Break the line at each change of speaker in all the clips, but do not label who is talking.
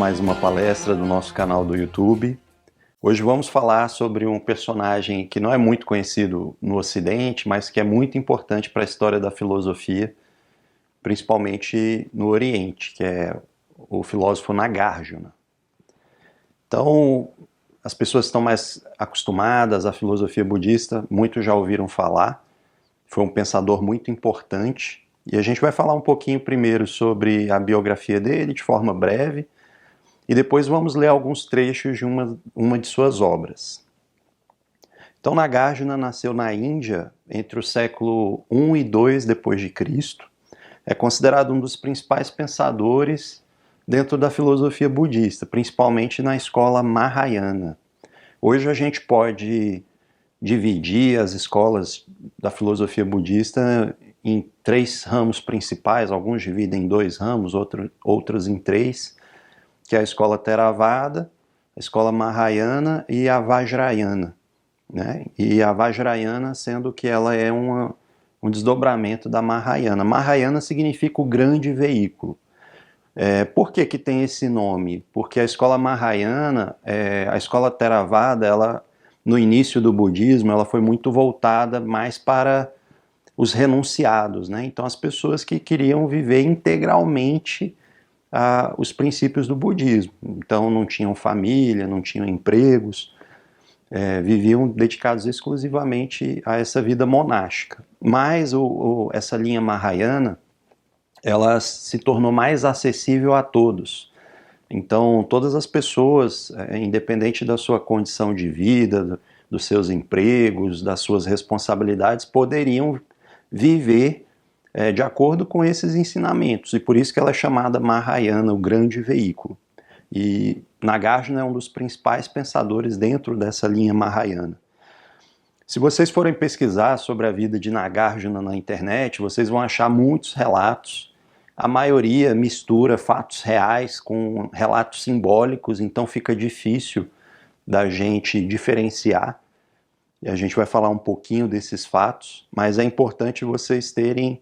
mais uma palestra do nosso canal do YouTube. Hoje vamos falar sobre um personagem que não é muito conhecido no Ocidente, mas que é muito importante para a história da filosofia, principalmente no Oriente, que é o filósofo Nagarjuna. Então, as pessoas estão mais acostumadas à filosofia budista, muitos já ouviram falar, foi um pensador muito importante, e a gente vai falar um pouquinho primeiro sobre a biografia dele, de forma breve, e depois vamos ler alguns trechos de uma de suas obras. Então, Nagarjuna nasceu na Índia entre o século I e II depois de Cristo. É considerado um dos principais pensadores dentro da filosofia budista, principalmente na escola Mahayana. Hoje a gente pode dividir as escolas da filosofia budista em 3 ramos principais, alguns dividem em 2 ramos, outros em 3, que é a escola Theravada, a escola Mahayana e a Vajrayana, né? E a Vajrayana sendo que ela é um desdobramento da Mahayana. Mahayana significa o grande veículo. Por que tem esse nome? Porque a escola Mahayana, a escola Theravada, ela, no início do budismo, ela foi muito voltada mais para os renunciados, né? Então as pessoas que queriam viver integralmente os princípios do budismo. Então não tinham família, não tinham empregos, viviam dedicados exclusivamente a essa vida monástica. Mas essa linha Mahayana, ela se tornou mais acessível a todos. Então todas as pessoas, independente da sua condição de vida, dos seus empregos, das suas responsabilidades, poderiam viver de acordo com esses ensinamentos, e por isso que ela é chamada Mahayana, o grande veículo. E Nagarjuna é um dos principais pensadores dentro dessa linha Mahayana. Se vocês forem pesquisar sobre a vida de Nagarjuna na internet, vocês vão achar muitos relatos. A maioria mistura fatos reais com relatos simbólicos, então fica difícil da gente diferenciar. E a gente vai falar um pouquinho desses fatos, mas é importante vocês terem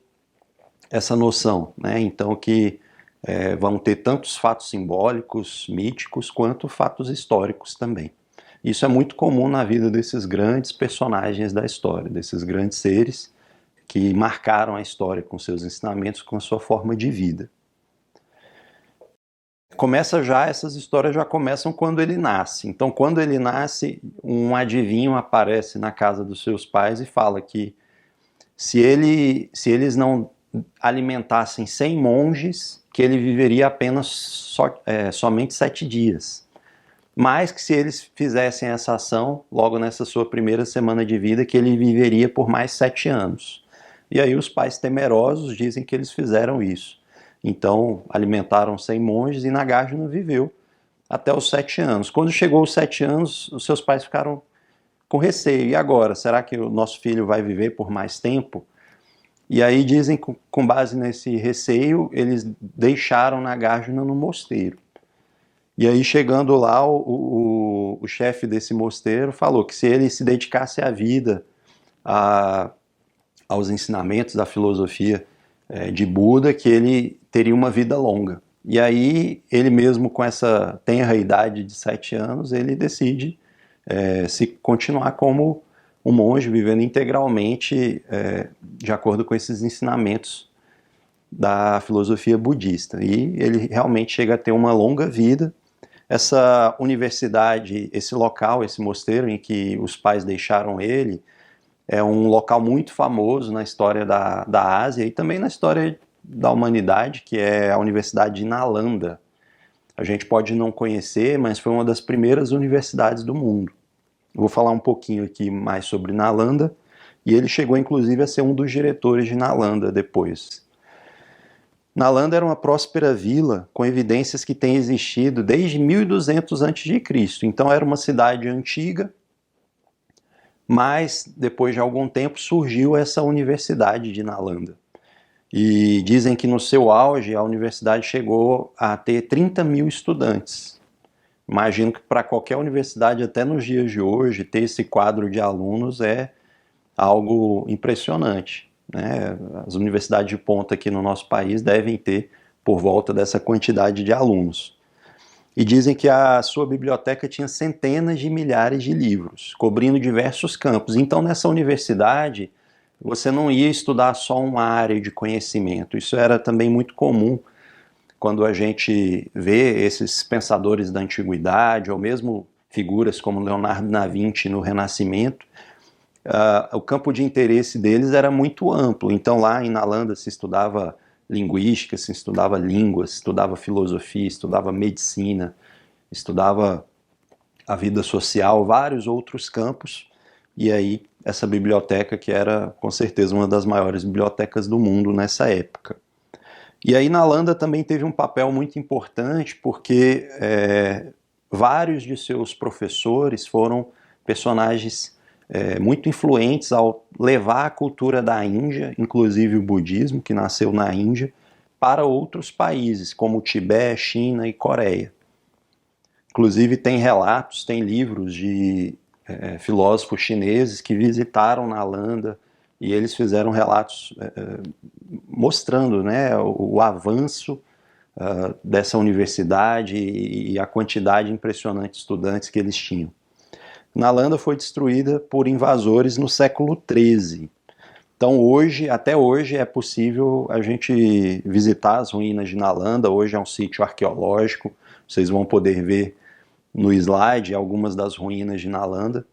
essa noção, né? Então que vão ter tantos fatos simbólicos, míticos, quanto fatos históricos também. Isso é muito comum na vida desses grandes personagens da história, desses grandes seres que marcaram a história com seus ensinamentos, com a sua forma de vida. Essas histórias já começam quando ele nasce. Então, quando ele nasce, um adivinho aparece na casa dos seus pais e fala que se eles não alimentassem 100 monges, que ele viveria apenas somente 7 dias. Mas que se eles fizessem essa ação, logo nessa sua primeira semana de vida, que ele viveria por mais 7 anos. E aí os pais temerosos dizem que eles fizeram isso. Então alimentaram 100 monges e Nagarjuna viveu até os 7 anos. Quando chegou os 7 anos, os seus pais ficaram com receio. E agora? Será que o nosso filho vai viver por mais tempo? E aí dizem que, com base nesse receio, eles deixaram Nagarjuna no mosteiro. E aí, chegando lá, o chefe desse mosteiro falou que se ele se dedicasse a vida aos ensinamentos da filosofia de Buda, que ele teria uma vida longa. E aí, ele mesmo com essa tenra idade de 7 anos, ele decide se continuar como um monge, vivendo integralmente de acordo com esses ensinamentos da filosofia budista. E ele realmente chega a ter uma longa vida. Essa universidade, esse local, esse mosteiro em que os pais deixaram ele, é um local muito famoso na história da Ásia e também na história da humanidade, que é a Universidade de Nalanda. A gente pode não conhecer, mas foi uma das primeiras universidades do mundo. Vou falar um pouquinho aqui mais sobre Nalanda, e ele chegou inclusive a ser um dos diretores de Nalanda depois. Nalanda era uma próspera vila com evidências que tem existido desde 1200 a.C., então era uma cidade antiga, mas depois de algum tempo surgiu essa universidade de Nalanda. E dizem que no seu auge a universidade chegou a ter 30 mil estudantes. Imagino que para qualquer universidade, até nos dias de hoje, ter esse quadro de alunos é algo impressionante, né? As universidades de ponta aqui no nosso país devem ter por volta dessa quantidade de alunos. E dizem que a sua biblioteca tinha centenas de milhares de livros, cobrindo diversos campos. Então, nessa universidade, você não ia estudar só uma área de conhecimento. Isso era também muito comum quando a gente vê esses pensadores da antiguidade, ou mesmo figuras como Leonardo da Vinci no Renascimento. O campo de interesse deles era muito amplo. Então, lá em Nalanda se estudava linguística, se estudava línguas, se estudava filosofia, estudava medicina, estudava a vida social, vários outros campos. E aí, essa biblioteca que era, com certeza, uma das maiores bibliotecas do mundo nessa época. E aí, Nalanda também teve um papel muito importante, porque vários de seus professores foram personagens muito influentes ao levar a cultura da Índia, inclusive o budismo, que nasceu na Índia, para outros países, como o Tibete, China e Coreia. Inclusive tem relatos, tem livros de filósofos chineses que visitaram Nalanda e eles fizeram relatos mostrando, né, o avanço dessa universidade e a quantidade impressionante de estudantes que eles tinham. Nalanda foi destruída por invasores no século XIII. Então hoje, até hoje, é possível a gente visitar as ruínas de Nalanda. Hoje é um sítio arqueológico, vocês vão poder ver no slide algumas das ruínas de Nalanda.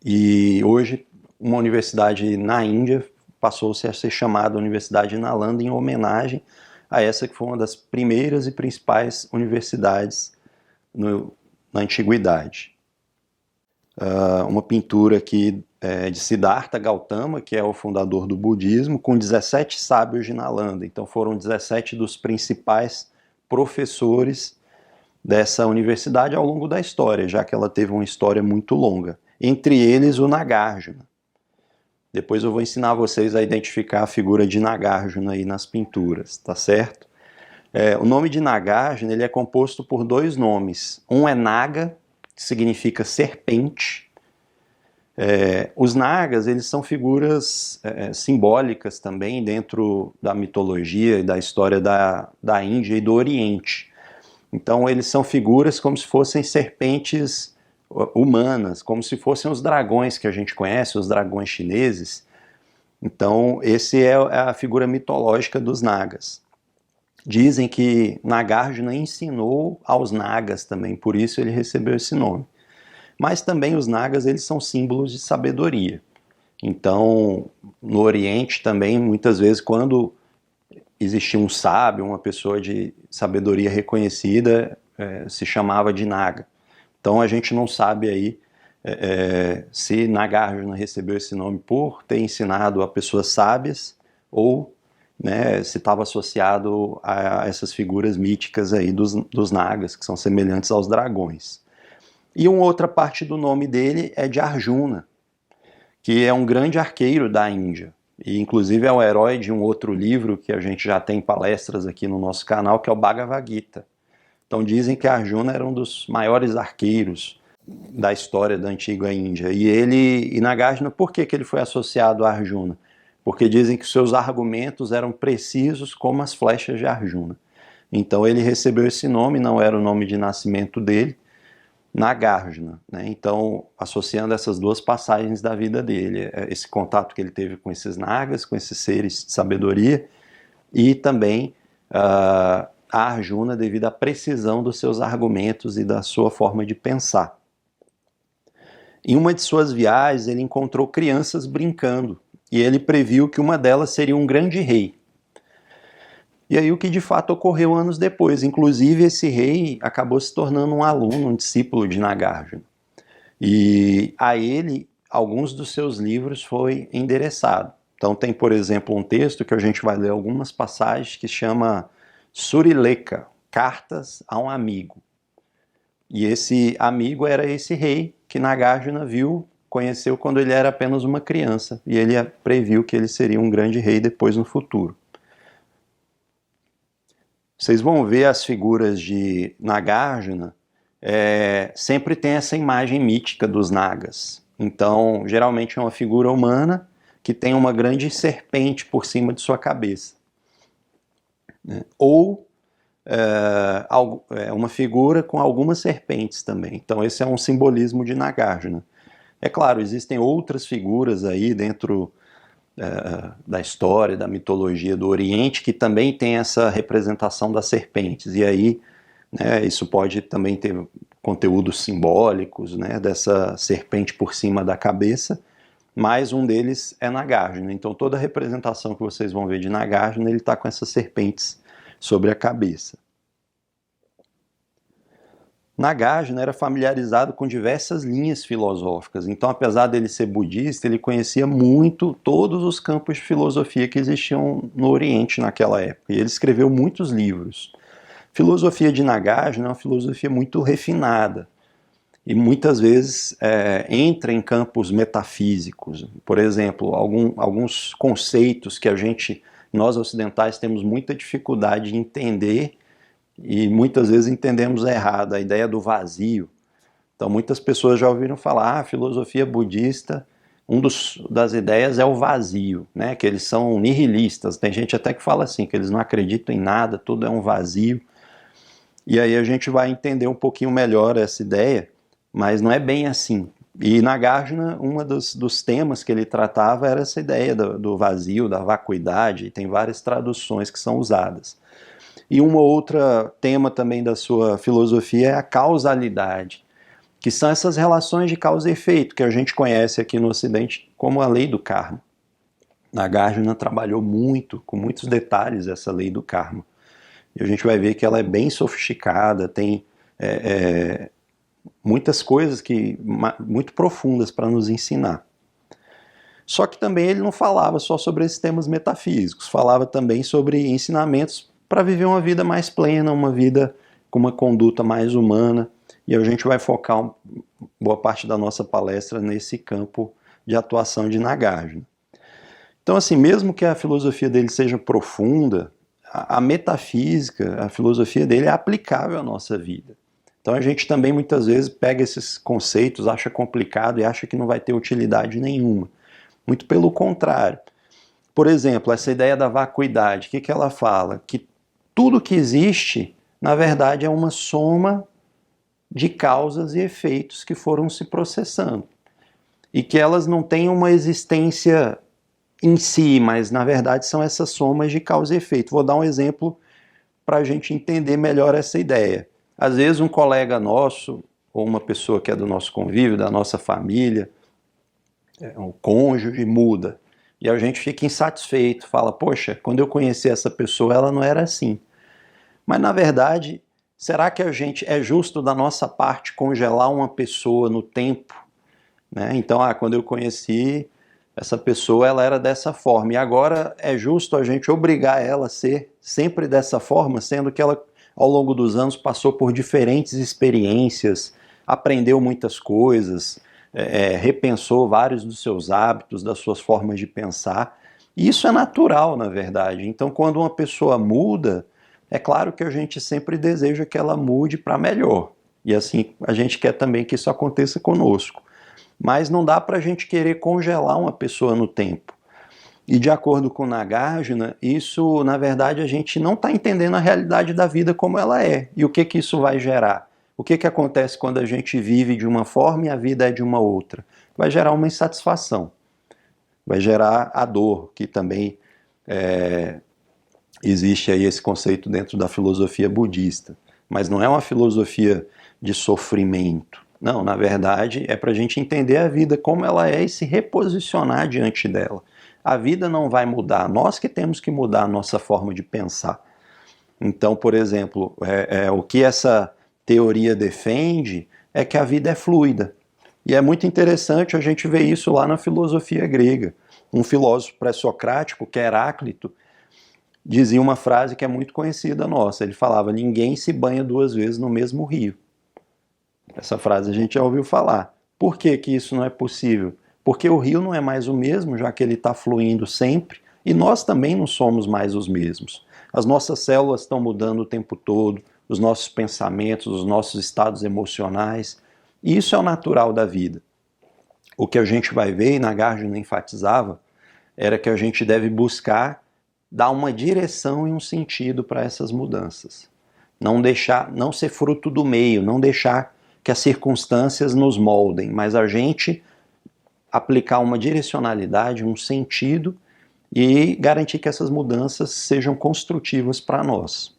E hoje uma universidade na Índia passou-se a ser chamada Universidade de Nalanda em homenagem a essa que foi uma das primeiras e principais universidades na antiguidade. Uma pintura aqui de Siddhartha Gautama, que é o fundador do budismo, com 17 sábios de Nalanda. Então foram 17 dos principais professores dessa universidade ao longo da história, já que ela teve uma história muito longa. Entre eles, o Nagarjuna. Depois eu vou ensinar vocês a identificar a figura de Nagarjuna aí nas pinturas, tá certo? O nome de Nagarjuna ele é composto por dois nomes. Um é Naga, que significa serpente. Os Nagas, eles são figuras simbólicas também dentro da mitologia e da história da Índia e do Oriente. Então eles são figuras como se fossem serpentes humanas, como se fossem os dragões que a gente conhece, os dragões chineses. Então esse é a figura mitológica dos Nagas. Dizem que Nagarjuna ensinou aos Nagas também, por isso ele recebeu esse nome. Mas também os Nagas, eles são símbolos de sabedoria. Então, no Oriente também, muitas vezes, quando existia um sábio, uma pessoa de sabedoria reconhecida, se chamava de Naga. Então a gente não sabe aí se Nagarjuna recebeu esse nome por ter ensinado a pessoas sábias ou se estava associado a essas figuras míticas aí dos Nagas, que são semelhantes aos dragões. E uma outra parte do nome dele é de Arjuna, que é um grande arqueiro da Índia. E inclusive é o herói de um outro livro que a gente já tem palestras aqui no nosso canal, que é o Bhagavad Gita. Então dizem que Arjuna era um dos maiores arqueiros da história da antiga Índia. E Nagarjuna, por que ele foi associado a Arjuna? Porque dizem que seus argumentos eram precisos como as flechas de Arjuna. Então ele recebeu esse nome, não era o nome de nascimento dele, Nagarjuna, né? Então, associando essas duas passagens da vida dele, esse contato que ele teve com esses Nagas, com esses seres de sabedoria, e também a Arjuna devido à precisão dos seus argumentos e da sua forma de pensar. Em uma de suas viagens, ele encontrou crianças brincando, e ele previu que uma delas seria um grande rei. E aí o que de fato ocorreu anos depois, inclusive esse rei acabou se tornando um aluno, um discípulo de Nagarjuna. E a ele, alguns dos seus livros foi endereçado. Então tem, por exemplo, um texto que a gente vai ler algumas passagens que chama Surileka, Cartas a um Amigo. E esse amigo era esse rei que Nagarjuna conheceu quando ele era apenas uma criança. E ele previu que ele seria um grande rei depois no futuro. Vocês vão ver as figuras de Nagarjuna, sempre tem essa imagem mítica dos Nagas. Então, geralmente é uma figura humana que tem uma grande serpente por cima de sua cabeça. Ou uma figura com algumas serpentes também. Então esse é um simbolismo de Nagarjuna. É claro, existem outras figuras aí dentro da história, da mitologia do Oriente, que também tem essa representação das serpentes. E aí, né, isso pode também ter conteúdos simbólicos, né, dessa serpente por cima da cabeça, mas um deles é Nagarjuna. Então toda a representação que vocês vão ver de Nagarjuna, ele está com essas serpentes sobre a cabeça. Nagarjuna era familiarizado com diversas linhas filosóficas, então apesar dele ser budista, ele conhecia muito todos os campos de filosofia que existiam no Oriente naquela época, e ele escreveu muitos livros. A filosofia de Nagarjuna é uma filosofia muito refinada, e muitas vezes entra em campos metafísicos. Por exemplo, alguns conceitos que nós ocidentais, temos muita dificuldade de entender, e muitas vezes entendemos errado, a ideia do vazio. Então muitas pessoas já ouviram falar, a filosofia budista, das ideias é o vazio, né? Que eles são nihilistas. Tem gente até que fala assim, que eles não acreditam em nada, tudo é um vazio. E aí a gente vai entender um pouquinho melhor essa ideia, mas não é bem assim. E Nagarjuna, dos temas que ele tratava era essa ideia do vazio, da vacuidade, e tem várias traduções que são usadas. E um outro tema também da sua filosofia é a causalidade, que são essas relações de causa e efeito, que a gente conhece aqui no Ocidente como a lei do karma. Nagarjuna trabalhou com muitos detalhes essa lei do karma. E a gente vai ver que ela é bem sofisticada, tem muitas coisas muito profundas para nos ensinar. Só que também ele não falava só sobre esses temas metafísicos, falava também sobre ensinamentos para viver uma vida mais plena, uma vida com uma conduta mais humana, e a gente vai focar boa parte da nossa palestra nesse campo de atuação de Nagarjuna. Então, assim, mesmo que a filosofia dele seja profunda, a metafísica, a filosofia dele é aplicável à nossa vida. Então a gente também muitas vezes pega esses conceitos, acha complicado e acha que não vai ter utilidade nenhuma. Muito pelo contrário. Por exemplo, essa ideia da vacuidade, o que ela fala? Que tudo que existe, na verdade, é uma soma de causas e efeitos que foram se processando. E que elas não têm uma existência em si, mas na verdade são essas somas de causa e efeito. Vou dar um exemplo para a gente entender melhor essa ideia. Às vezes um colega nosso, ou uma pessoa que é do nosso convívio, da nossa família, um cônjuge, muda. E a gente fica insatisfeito, fala, poxa, quando eu conheci essa pessoa, ela não era assim. Mas, na verdade, será que é justo da nossa parte congelar uma pessoa no tempo? Né? Então, quando eu conheci essa pessoa, ela era dessa forma. E agora é justo a gente obrigar ela a ser sempre dessa forma, sendo que ela, ao longo dos anos, passou por diferentes experiências, aprendeu muitas coisas, repensou vários dos seus hábitos, das suas formas de pensar. E isso é natural, na verdade. Então, quando uma pessoa muda, é claro que a gente sempre deseja que ela mude para melhor. E assim, a gente quer também que isso aconteça conosco. Mas não dá para a gente querer congelar uma pessoa no tempo. E de acordo com Nagarjuna, isso, na verdade, a gente não está entendendo a realidade da vida como ela é. E o que isso vai gerar? O que acontece quando a gente vive de uma forma e a vida é de uma outra? Vai gerar uma insatisfação. Vai gerar a dor, que também existe aí esse conceito dentro da filosofia budista. Mas não é uma filosofia de sofrimento. Não, na verdade, é para a gente entender a vida como ela é e se reposicionar diante dela. A vida não vai mudar, nós que temos que mudar a nossa forma de pensar. Então, por exemplo, o que essa teoria defende é que a vida é fluida. E é muito interessante a gente ver isso lá na filosofia grega. Um filósofo pré-socrático, que é Heráclito, dizia uma frase que é muito conhecida nossa. Ele falava, ninguém se banha duas vezes no mesmo rio. Essa frase a gente já ouviu falar. Por que isso não é possível? Porque o rio não é mais o mesmo, já que ele está fluindo sempre, e nós também não somos mais os mesmos. As nossas células estão mudando o tempo todo, os nossos pensamentos, os nossos estados emocionais, e isso é o natural da vida. O que a gente vai ver, e Nagarjuna enfatizava, era que a gente deve buscar dar uma direção e um sentido para essas mudanças. não ser fruto do meio, não deixar que as circunstâncias nos moldem, mas a gente aplicar uma direcionalidade, um sentido e garantir que essas mudanças sejam construtivas para nós.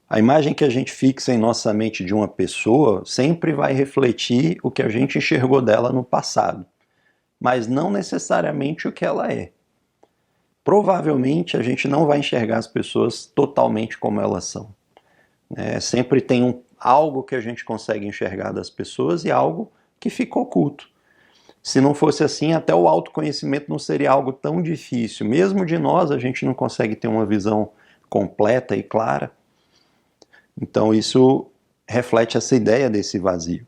A imagem que a gente fixa em nossa mente de uma pessoa sempre vai refletir o que a gente enxergou dela no passado, mas não necessariamente o que ela é. Provavelmente a gente não vai enxergar as pessoas totalmente como elas são. Sempre tem algo que a gente consegue enxergar das pessoas e algo que fica oculto. Se não fosse assim, até o autoconhecimento não seria algo tão difícil. Mesmo de nós, a gente não consegue ter uma visão completa e clara. Então isso reflete essa ideia desse vazio.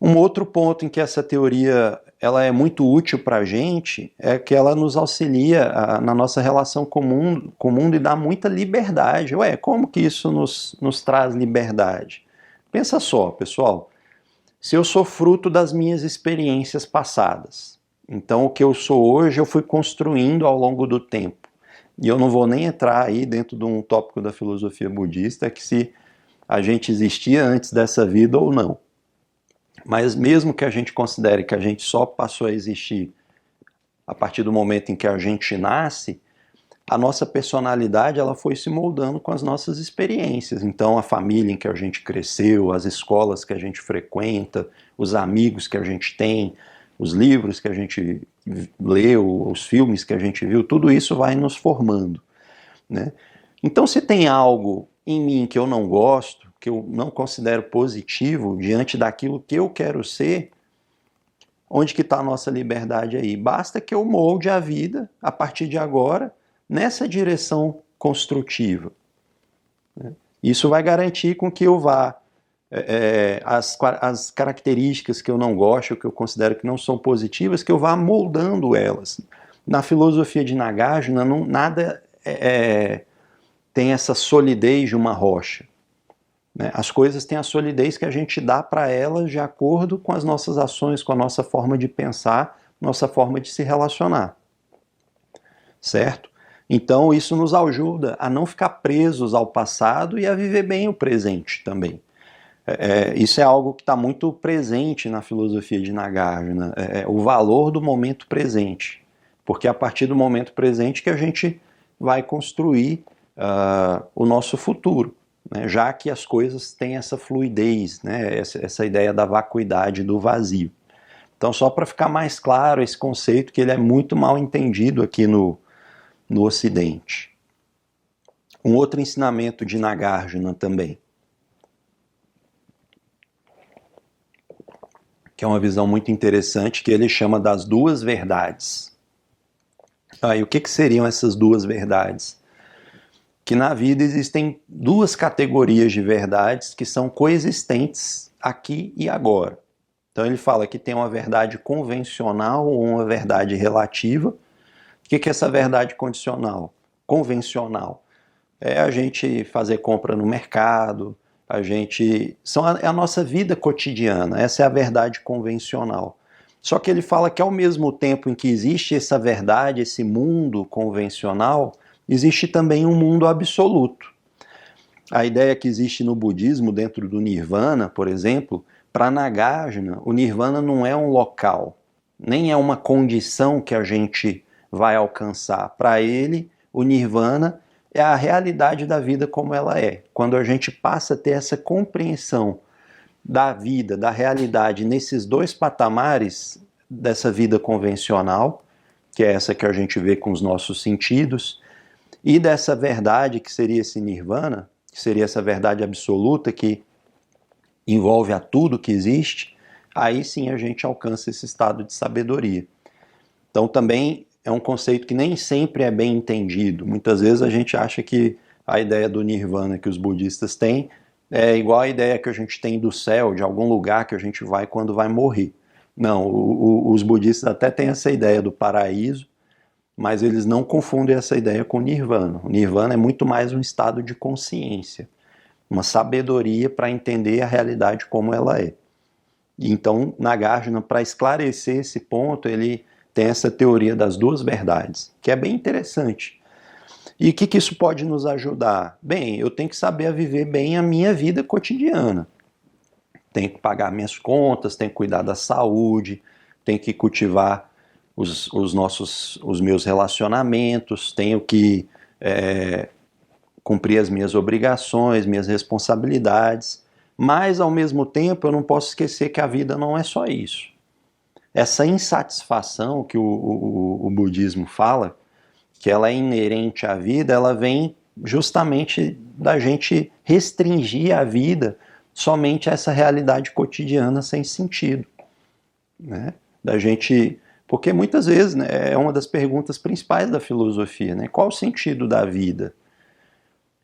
Um outro ponto em que essa teoria ela é muito útil para a gente é que ela nos auxilia na nossa relação com o mundo e dá muita liberdade. Como que isso nos traz liberdade? Pensa só, pessoal, se eu sou fruto das minhas experiências passadas, então o que eu sou hoje eu fui construindo ao longo do tempo. E eu não vou nem entrar aí dentro de um tópico da filosofia budista, que se a gente existia antes dessa vida ou não. Mas mesmo que a gente considere que a gente só passou a existir a partir do momento em que a gente nasce, a nossa personalidade ela foi se moldando com as nossas experiências. Então a família em que a gente cresceu, as escolas que a gente frequenta, os amigos que a gente tem, os livros que a gente leu, os filmes que a gente viu, tudo isso vai nos formando, né? Então se tem algo em mim que eu não gosto, que eu não considero positivo diante daquilo que eu quero ser, onde que está a nossa liberdade aí? Basta que eu molde a vida, a partir de agora, nessa direção construtiva. Isso vai garantir com que eu vá as características que eu não gosto, que eu considero que não são positivas, que eu vá moldando elas. Na filosofia de Nagarjuna, nada tem essa solidez de uma rocha. As coisas têm a solidez que a gente dá para elas de acordo com as nossas ações, com a nossa forma de pensar, nossa forma de se relacionar. Certo? Então isso nos ajuda a não ficar presos ao passado e a viver bem o presente também. Isso é algo que está muito presente na filosofia de Nagarjuna, o valor do momento presente. Porque é a partir do momento presente que a gente vai construir o nosso futuro, né? Já que as coisas têm essa fluidez, né? Essa ideia da vacuidade, do vazio. Então, só para ficar mais claro esse conceito, que ele é muito mal entendido aqui no Ocidente. Um outro ensinamento de Nagarjuna também, que é uma visão muito interessante, que ele chama das duas verdades. E o que seriam essas duas verdades? Que na vida existem duas categorias de verdades que são coexistentes aqui e agora. Então ele fala que tem uma verdade convencional ou uma verdade relativa. O que é essa verdade convencional? É a gente fazer compra no mercado, é a nossa vida cotidiana, essa é a verdade convencional. Só que ele fala que ao mesmo tempo em que existe essa verdade, esse mundo convencional, existe também um mundo absoluto. A ideia que existe no budismo, dentro do Nirvana, por exemplo, para Nagarjuna, o Nirvana não é um local, nem é uma condição que a gente vai alcançar. Para ele, o Nirvana é a realidade da vida como ela é. Quando a gente passa a ter essa compreensão da vida, da realidade, nesses dois patamares dessa vida convencional, que é essa que a gente vê com os nossos sentidos, e dessa verdade que seria esse Nirvana, que seria essa verdade absoluta que envolve a tudo que existe, aí sim a gente alcança esse estado de sabedoria. Então também é um conceito que nem sempre é bem entendido. Muitas vezes a gente acha que a ideia do Nirvana que os budistas têm é igual a ideia que a gente tem do céu, de algum lugar que a gente vai quando vai morrer. Não, os budistas até têm essa ideia do paraíso, mas eles não confundem essa ideia com Nirvana. O Nirvana é muito mais um estado de consciência, uma sabedoria para entender a realidade como ela é. E então, Nagarjuna, para esclarecer esse ponto, ele tem essa teoria das duas verdades, que é bem interessante. E o que isso pode nos ajudar? Bem, eu tenho que saber viver bem a minha vida cotidiana. Tenho que pagar minhas contas, tenho que cuidar da saúde, tenho que cultivar os meus relacionamentos, tenho que cumprir as minhas obrigações, minhas responsabilidades, mas ao mesmo tempo eu não posso esquecer que a vida não é só isso. Essa insatisfação que o budismo fala, que ela é inerente à vida, ela vem justamente da gente restringir a vida somente a essa realidade cotidiana sem sentido, né? Da gente, porque muitas vezes, né, é uma das perguntas principais da filosofia, né? Qual o sentido da vida?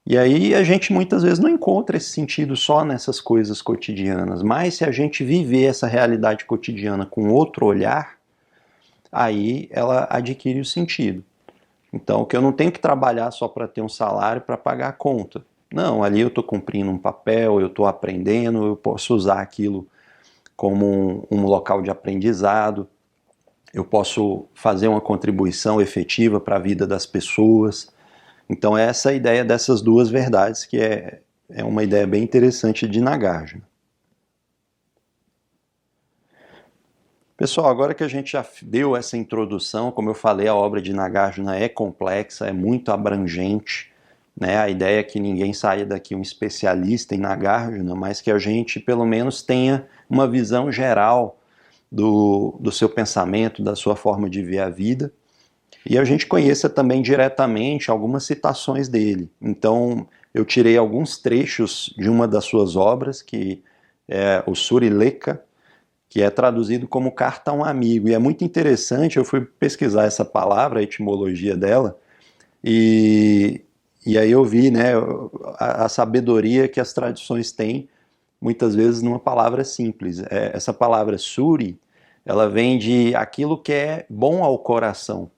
E aí a gente muitas vezes não encontra esse sentido só nessas coisas cotidianas, mas se a gente viver essa realidade cotidiana com outro olhar, aí ela adquire o sentido. Então, que eu não tenho que trabalhar só para ter um salário para pagar a conta. Não, ali eu estou cumprindo um papel, eu estou aprendendo, eu posso usar aquilo como um local de aprendizado, eu posso fazer uma contribuição efetiva para a vida das pessoas. Então, essa é a ideia dessas duas verdades, que é uma ideia bem interessante de Nagarjuna. Pessoal, agora que a gente já deu essa introdução, como eu falei, a obra de Nagarjuna é complexa, é muito abrangente, né? A ideia é que ninguém saia daqui um especialista em Nagarjuna, mas que a gente pelo menos tenha uma visão geral do seu pensamento, da sua forma de ver a vida, e a gente conheça também diretamente algumas citações dele. Então, eu tirei alguns trechos de uma das suas obras, que é o Surileka, que é traduzido como carta a um amigo. E é muito interessante, eu fui pesquisar essa palavra, a etimologia dela, e aí eu vi, né, a sabedoria que as tradições têm, muitas vezes numa palavra simples. Essa palavra suri, ela vem de aquilo que é bom ao coração.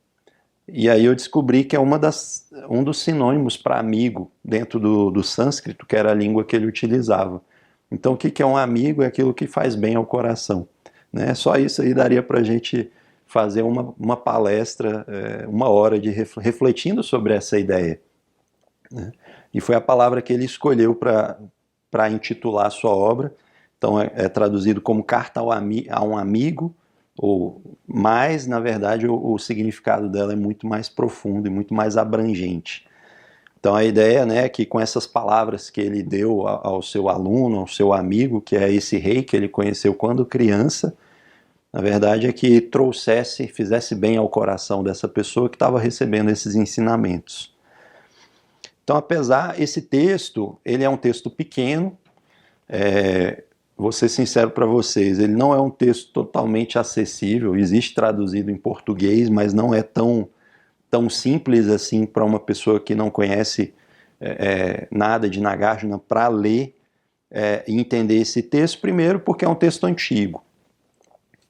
E aí eu descobri que é um dos sinônimos para amigo dentro do sânscrito, que era a língua que ele utilizava. Então, o que é um amigo? É aquilo que faz bem ao coração, né? Só isso aí daria para a gente fazer uma palestra, 1 hora refletindo sobre essa ideia, né? E foi a palavra que ele escolheu para intitular a sua obra. Então, é traduzido como carta a um amigo, mas, na verdade, o significado dela é muito mais profundo e muito mais abrangente. Então a ideia, né, é que com essas palavras que ele deu ao seu aluno, ao seu amigo, que é esse rei que ele conheceu quando criança, na verdade é que fizesse bem ao coração dessa pessoa que estava recebendo esses ensinamentos. Então, esse texto, ele é um texto pequeno, vou ser sincero para vocês, ele não é um texto totalmente acessível, existe traduzido em português, mas não é tão simples assim para uma pessoa que não conhece nada de Nagarjuna para ler e entender esse texto, primeiro porque é um texto antigo.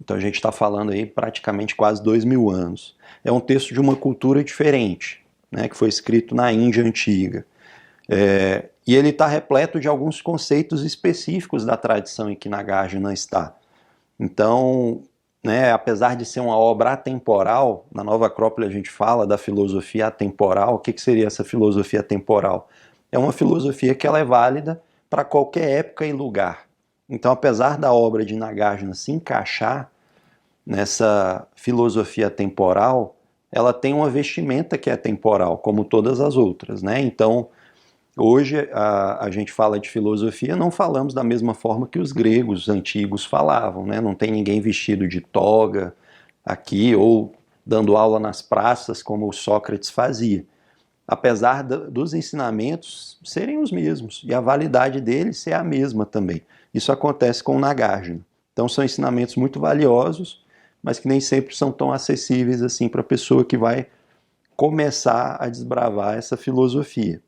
Então a gente está falando aí praticamente quase 2000 anos. É um texto de uma cultura diferente, né, que foi escrito na Índia antiga. E ele está repleto de alguns conceitos específicos da tradição em que Nagarjuna está. Então, né, apesar de ser uma obra atemporal, na Nova Acrópole a gente fala da filosofia atemporal. O que seria essa filosofia atemporal? É uma filosofia que ela é válida para qualquer época e lugar. Então, apesar da obra de Nagarjuna se encaixar nessa filosofia atemporal, ela tem uma vestimenta que é temporal, como todas as outras, né? Então, hoje a gente fala de filosofia, não falamos da mesma forma que os gregos antigos falavam, né? Não tem ninguém vestido de toga aqui ou dando aula nas praças como o Sócrates fazia. Apesar dos ensinamentos serem os mesmos e a validade deles ser a mesma também. Isso acontece com o Nagarjuna. Então são ensinamentos muito valiosos, mas que nem sempre são tão acessíveis assim para a pessoa que vai começar a desbravar essa filosofia.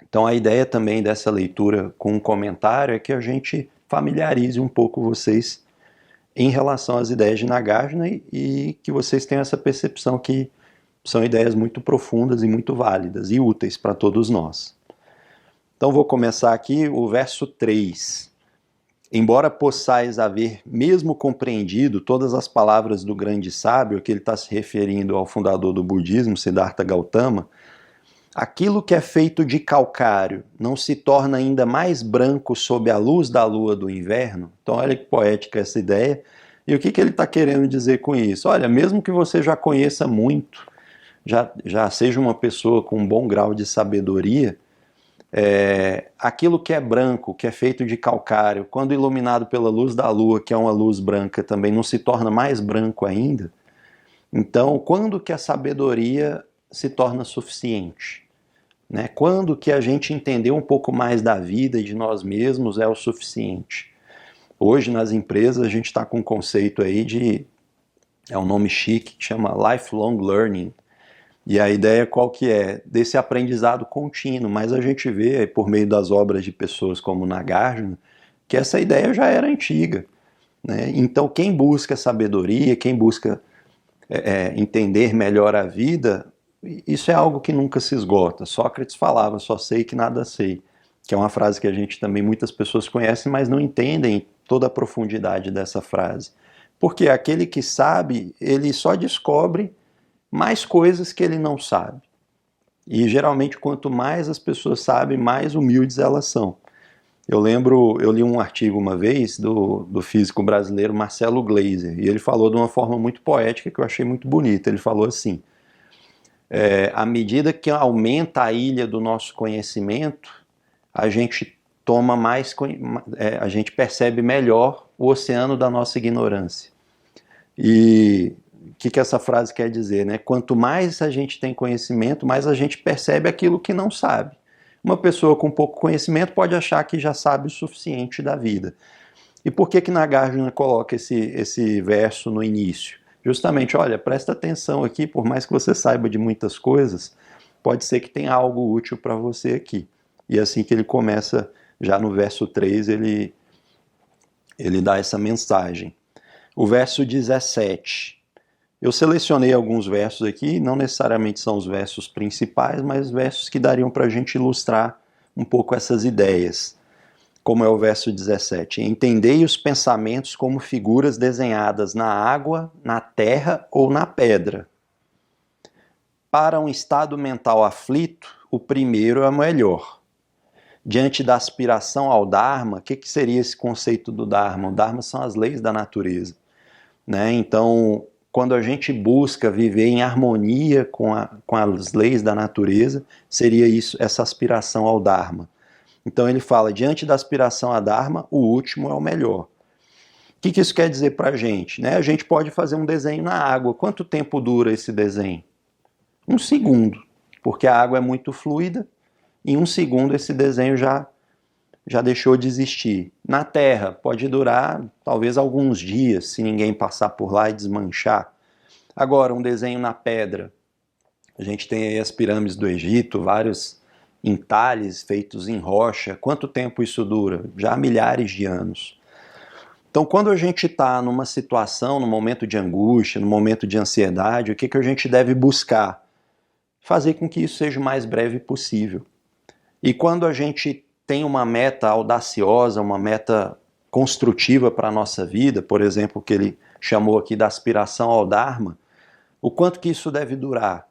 Então a ideia também dessa leitura com um comentário é que a gente familiarize um pouco vocês em relação às ideias de Nagarjuna e que vocês tenham essa percepção que são ideias muito profundas e muito válidas e úteis para todos nós. Então vou começar aqui o verso 3. Embora possais haver mesmo compreendido todas as palavras do grande sábio, que ele está se referindo ao fundador do budismo, Siddhartha Gautama, aquilo que é feito de calcário não se torna ainda mais branco sob a luz da lua do inverno? Então olha que poética essa ideia. E o que ele está querendo dizer com isso? Olha, mesmo que você já conheça muito, já seja uma pessoa com um bom grau de sabedoria, aquilo que é branco, que é feito de calcário, quando iluminado pela luz da lua, que é uma luz branca também, não se torna mais branco ainda? Então, quando que a sabedoria se torna suficiente? Né? Quando que a gente entender um pouco mais da vida e de nós mesmos é o suficiente? Hoje, nas empresas, a gente está com um conceito aí é um nome chique, que chama Lifelong Learning. E a ideia qual que é? Desse aprendizado contínuo, mas a gente vê, por meio das obras de pessoas como Nagarjuna, que essa ideia já era antiga. Né? Então, quem busca sabedoria, quem busca entender melhor a vida, isso é algo que nunca se esgota. Sócrates falava, só sei que nada sei, que é uma frase que a gente também, muitas pessoas conhecem, mas não entendem toda a profundidade dessa frase. Porque aquele que sabe, ele só descobre mais coisas que ele não sabe. E geralmente, quanto mais as pessoas sabem, mais humildes elas são. Eu li um artigo uma vez do físico brasileiro Marcelo Gleiser, e ele falou de uma forma muito poética que eu achei muito bonita. Ele falou assim: à medida que aumenta a ilha do nosso conhecimento, a gente toma mais, a gente percebe melhor o oceano da nossa ignorância. E o que essa frase quer dizer, né? Quanto mais a gente tem conhecimento, mais a gente percebe aquilo que não sabe. Uma pessoa com pouco conhecimento pode achar que já sabe o suficiente da vida. E por que Nagarjuna coloca esse verso no início? Justamente, olha, presta atenção aqui, por mais que você saiba de muitas coisas, pode ser que tenha algo útil para você aqui. E assim que ele começa, já no verso 3, ele dá essa mensagem. O verso 17. Eu selecionei alguns versos aqui, não necessariamente são os versos principais, mas versos que dariam para a gente ilustrar um pouco essas ideias. Como é o verso 17. Entendei os pensamentos como figuras desenhadas na água, na terra ou na pedra. Para um estado mental aflito, o primeiro é o melhor. Diante da aspiração ao Dharma, o que seria esse conceito do Dharma? O Dharma são as leis da natureza. Né? Então, quando a gente busca viver em harmonia com as leis da natureza, seria isso, essa aspiração ao Dharma. Então ele fala, diante da aspiração a Dharma, o último é o melhor. O que isso quer dizer para a gente? Né? A gente pode fazer um desenho na água. Quanto tempo dura esse desenho? 1 segundo, porque a água é muito fluida. Em 1 segundo esse desenho já deixou de existir. Na terra pode durar talvez alguns dias, se ninguém passar por lá e desmanchar. Agora, um desenho na pedra. A gente tem aí as pirâmides do Egito, vários entalhes feitos em rocha. Quanto tempo isso dura? Já há milhares de anos. Então, quando a gente está numa situação, num momento de angústia, num momento de ansiedade, o que a gente deve buscar? Fazer com que isso seja o mais breve possível. E quando a gente tem uma meta audaciosa, uma meta construtiva para a nossa vida, por exemplo, que ele chamou aqui da aspiração ao Dharma, o quanto que isso deve durar?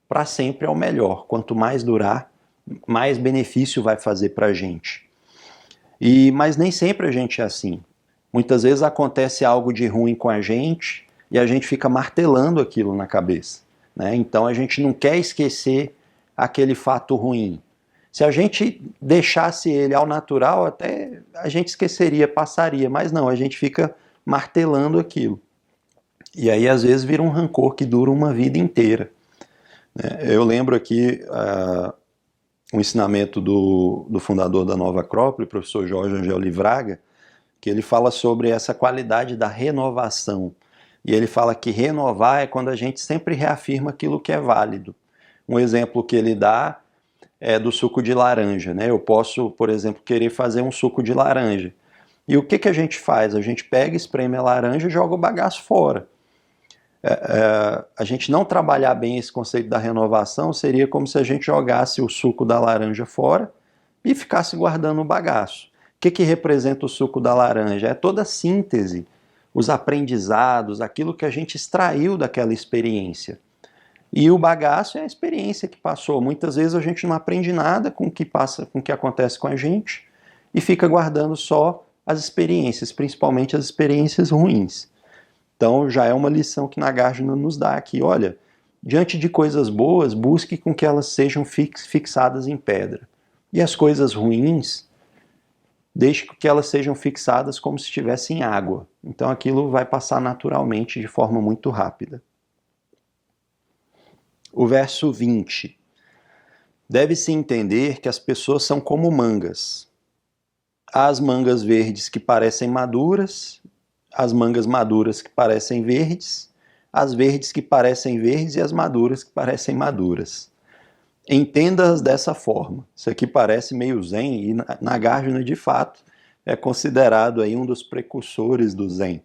Para sempre é o melhor. Quanto mais durar, mais benefício vai fazer para a gente. Mas nem sempre a gente é assim. Muitas vezes acontece algo de ruim com a gente e a gente fica martelando aquilo na cabeça. Né? Então a gente não quer esquecer aquele fato ruim. Se a gente deixasse ele ao natural, até a gente esqueceria, passaria, mas não, a gente fica martelando aquilo. E aí às vezes vira um rancor que dura uma vida inteira. Eu lembro aqui um ensinamento do fundador da Nova Acrópole, o professor Jorge Angel Livraga, que ele fala sobre essa qualidade da renovação. E ele fala que renovar é quando a gente sempre reafirma aquilo que é válido. Um exemplo que ele dá é do suco de laranja. Né? Eu posso, por exemplo, querer fazer um suco de laranja. E o que a gente faz? A gente pega, espreme a laranja e joga o bagaço fora. A gente não trabalhar bem esse conceito da renovação seria como se a gente jogasse o suco da laranja fora e ficasse guardando o bagaço. O que representa o suco da laranja? É toda a síntese, os aprendizados, aquilo que a gente extraiu daquela experiência. E o bagaço é a experiência que passou. Muitas vezes a gente não aprende nada com o que passa, com o que acontece com a gente e fica guardando só as experiências, principalmente as experiências ruins. Então já é uma lição que Nagarjuna nos dá aqui. Olha, diante de coisas boas, busque com que elas sejam fixadas em pedra. E as coisas ruins, deixe que elas sejam fixadas como se estivessem em água. Então aquilo vai passar naturalmente de forma muito rápida. O verso 20. Deve-se entender que as pessoas são como mangas. Há as mangas verdes que parecem maduras, as mangas maduras que parecem verdes, as verdes que parecem verdes e as maduras que parecem maduras. Entenda-as dessa forma. Isso aqui parece meio zen e Nagarjuna, de fato, é considerado aí um dos precursores do zen.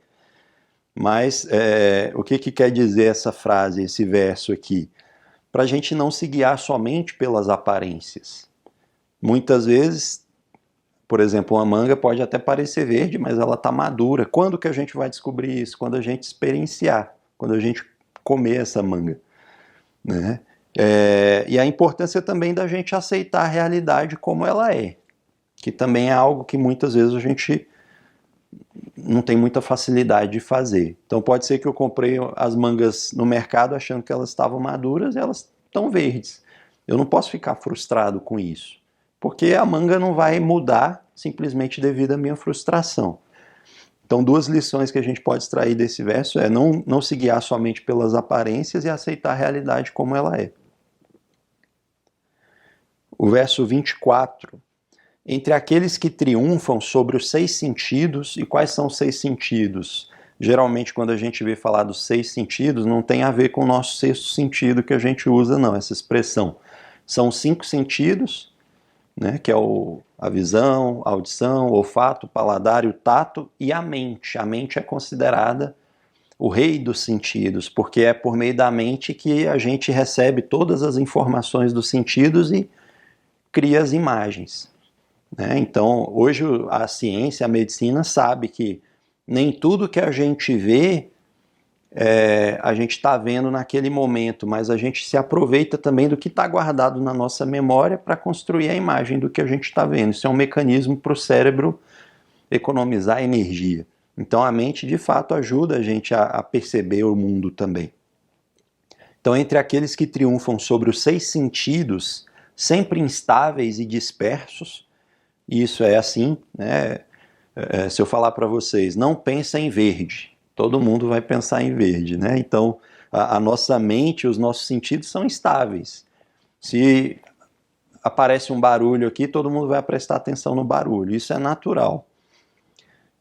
Mas o que quer dizer essa frase, esse verso aqui? Para a gente não se guiar somente pelas aparências. Muitas vezes, por exemplo, uma manga pode até parecer verde, mas ela está madura. Quando que a gente vai descobrir isso? Quando a gente experienciar, quando a gente comer essa manga, né? E a importância também da gente aceitar a realidade como ela é, que também é algo que muitas vezes a gente não tem muita facilidade de fazer. Então pode ser que eu comprei as mangas no mercado achando que elas estavam maduras e elas estão verdes. Eu não posso ficar frustrado com isso, porque a manga não vai mudar simplesmente devido à minha frustração. Então, duas lições que a gente pode extrair desse verso é não se guiar somente pelas aparências e aceitar a realidade como ela é. O verso 24. Entre aqueles que triunfam sobre os 6 sentidos, e quais são os 6 sentidos? Geralmente, quando a gente vê falar dos 6 sentidos, não tem a ver com o nosso 6º sentido que a gente usa, não, essa expressão. São 5 sentidos, né, que é a visão, a audição, o olfato, o paladar e o tato, e a mente. A mente é considerada o rei dos sentidos, porque é por meio da mente que a gente recebe todas as informações dos sentidos e cria as imagens. Então, hoje a ciência, a medicina sabe que nem tudo que a gente vê a gente está vendo naquele momento, mas a gente se aproveita também do que está guardado na nossa memória para construir a imagem do que a gente está vendo. Isso é um mecanismo para o cérebro economizar energia. Então a mente de fato ajuda a gente a perceber o mundo também. Então, entre aqueles que triunfam sobre os 6 sentidos, sempre instáveis e dispersos, isso é assim, né? Se eu falar para vocês, não pensem em verde, todo mundo vai pensar em verde, né? Então, a nossa mente, os nossos sentidos são instáveis. Se aparece um barulho aqui, todo mundo vai prestar atenção no barulho, isso é natural.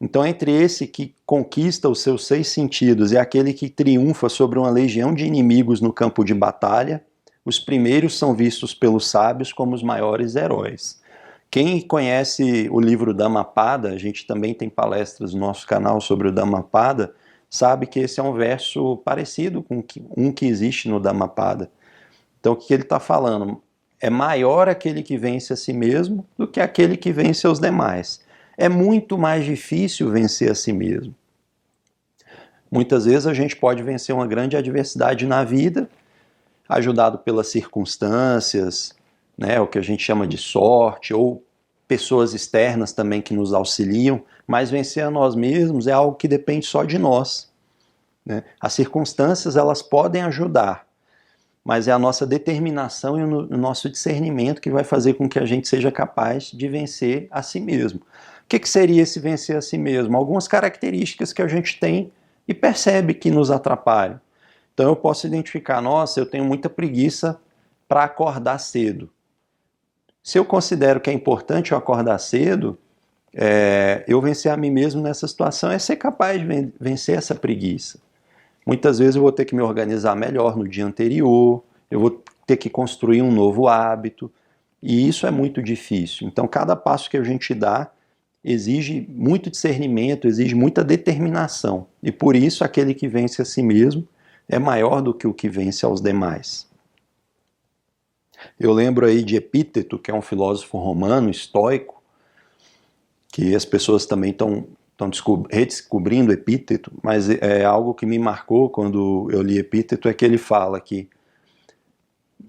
Então, entre esse que conquista os seus 6 sentidos e aquele que triunfa sobre uma legião de inimigos no campo de batalha, os primeiros são vistos pelos sábios como os maiores heróis. Quem conhece o livro Dhammapada, a gente também tem palestras no nosso canal sobre o Dhammapada, sabe que esse é um verso parecido com um que existe no Dhammapada. Então o que ele está falando? É maior aquele que vence a si mesmo do que aquele que vence os demais. É muito mais difícil vencer a si mesmo. Muitas vezes a gente pode vencer uma grande adversidade na vida, ajudado pelas circunstâncias, né, o que a gente chama de sorte, ou pessoas externas também que nos auxiliam, mas vencer a nós mesmos é algo que depende só de nós, né? As circunstâncias, elas podem ajudar, mas é a nossa determinação e o nosso discernimento que vai fazer com que a gente seja capaz de vencer a si mesmo. O que seria esse vencer a si mesmo? Algumas características que a gente tem e percebe que nos atrapalham. Então eu posso identificar, nossa, eu tenho muita preguiça para acordar cedo. Se eu considero que é importante eu acordar cedo, eu vencer a mim mesmo nessa situação é ser capaz de vencer essa preguiça. Muitas vezes eu vou ter que me organizar melhor no dia anterior, eu vou ter que construir um novo hábito, e isso é muito difícil. Então cada passo que a gente dá exige muito discernimento, exige muita determinação, e por isso aquele que vence a si mesmo é maior do que o que vence aos demais. Eu lembro aí de Epíteto, que é um filósofo romano, estoico, que as pessoas também estão redescobrindo Epíteto, mas é algo que me marcou quando eu li Epíteto, é que ele fala que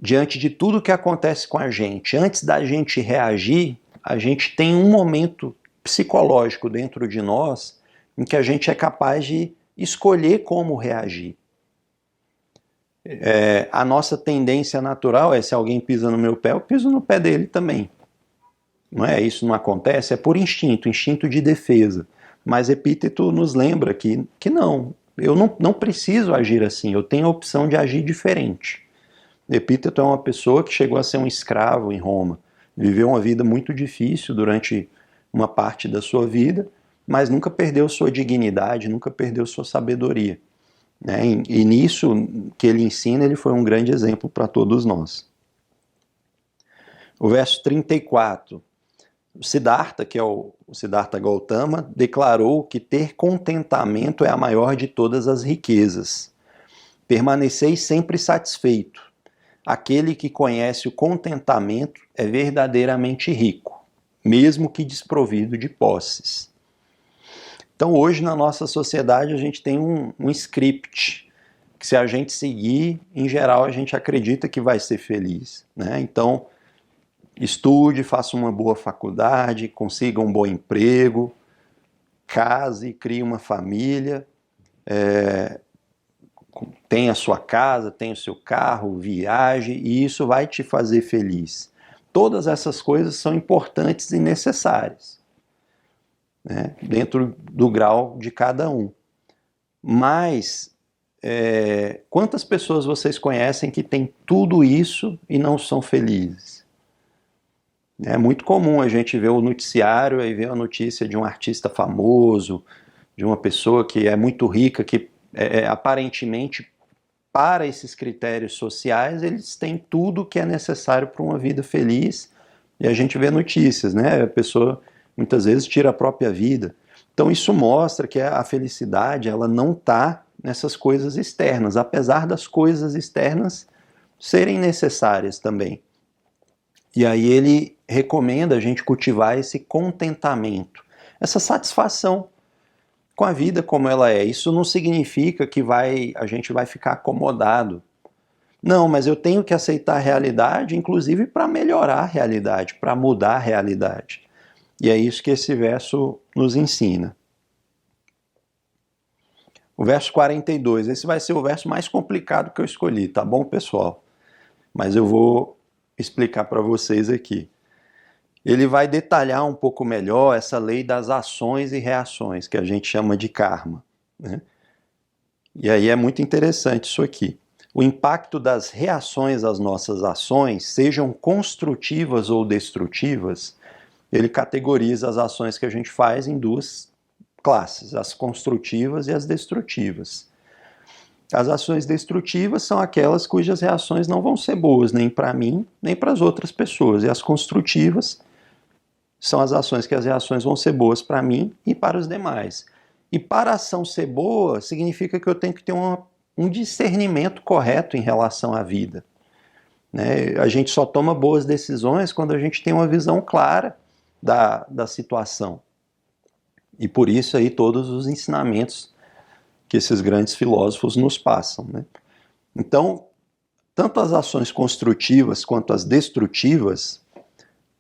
diante de tudo que acontece com a gente, antes da gente reagir, a gente tem um momento psicológico dentro de nós em que a gente é capaz de escolher como reagir. A nossa tendência natural é, se alguém pisa no meu pé, eu piso no pé dele também. Não é? Isso não acontece? É por instinto, instinto de defesa. Mas Epíteto nos lembra que não, eu não preciso agir assim, eu tenho a opção de agir diferente. Epíteto é uma pessoa que chegou a ser um escravo em Roma, viveu uma vida muito difícil durante uma parte da sua vida, mas nunca perdeu sua dignidade, nunca perdeu sua sabedoria. Né? E nisso que ele ensina, ele foi um grande exemplo para todos nós. O verso 34. O Siddhartha, que é o Siddhartha Gautama, declarou que ter contentamento é a maior de todas as riquezas. Permaneceis sempre satisfeito. Aquele que conhece o contentamento é verdadeiramente rico, mesmo que desprovido de posses. Então hoje na nossa sociedade a gente tem um script, que se a gente seguir, em geral a gente acredita que vai ser feliz. Né? Então, estude, faça uma boa faculdade, consiga um bom emprego, case, crie uma família, tenha a sua casa, tenha o seu carro, viaje, e isso vai te fazer feliz. Todas essas coisas são importantes e necessárias, né, dentro do grau de cada um. Mas, quantas pessoas vocês conhecem que têm tudo isso e não são felizes? É muito comum a gente ver o noticiário e ver a notícia de um artista famoso, de uma pessoa que é muito rica, que aparentemente, para esses critérios sociais, eles têm tudo que é necessário para uma vida feliz, e a gente vê notícias, né? A pessoa muitas vezes tira a própria vida. Então isso mostra que a felicidade, ela não está nessas coisas externas, apesar das coisas externas serem necessárias também. E aí ele recomenda a gente cultivar esse contentamento, essa satisfação com a vida como ela é. Isso não significa que a gente vai ficar acomodado. Não, mas eu tenho que aceitar a realidade, inclusive para melhorar a realidade, para mudar a realidade. E é isso que esse verso nos ensina. O verso 42, esse vai ser o verso mais complicado que eu escolhi, tá bom, pessoal? Mas eu vou explicar para vocês aqui. Ele vai detalhar um pouco melhor essa lei das ações e reações, que a gente chama de karma. Né? E aí é muito interessante isso aqui. O impacto das reações às nossas ações, sejam construtivas ou destrutivas, ele categoriza as ações que a gente faz em duas classes, as construtivas e as destrutivas. As ações destrutivas são aquelas cujas reações não vão ser boas, nem para mim, nem para as outras pessoas. E as construtivas são as ações que as reações vão ser boas para mim e para os demais. E para a ação ser boa, significa que eu tenho que ter um discernimento correto em relação à vida. Né? A gente só toma boas decisões quando a gente tem uma visão clara da situação. E por isso aí todos os ensinamentos que esses grandes filósofos nos passam. Né? Então, tanto as ações construtivas quanto as destrutivas